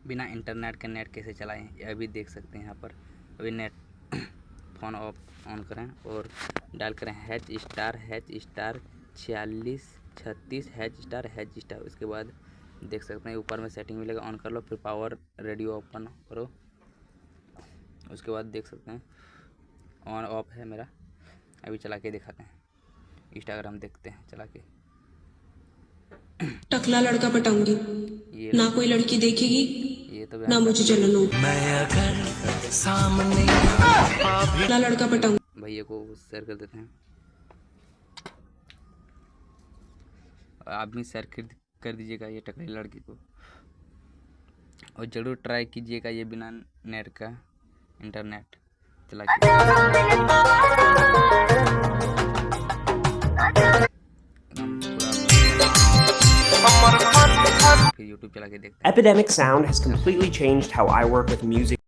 बिना इंटरनेट के नेट कैसे चलाएं ये अभी देख सकते हैं यहाँ पर। अभी नेट फ़ोन ऑन करें और डायल करें #4636##। उसके बाद देख सकते हैं ऊपर में सेटिंग मिलेगा, ऑन कर लो, फिर पावर रेडियो ओपन करो। उसके बाद देख सकते हैं ऑन ऑफ है मेरा। अभी चला के दिखाते हैं, इंस्टाग्राम देखते हैं चला के। टकला लड़का पटाऊंगी, ये ना कोई लड़की देखेगी ये तो ना मुझे जलन हो। मैं अगर सामने टकला लड़का पटाऊंगी। भैया को शेयर कर देते हैं, आप भी शेयर कर दीजिएगा ये टकली लड़की को, और ज़रूर ट्राई कीजिएगा ये बिना नेट का इंटरनेट चला के। फिर यूट्यूब चला के देखते हैं। Epidemic Sound has completely changed how I work with music.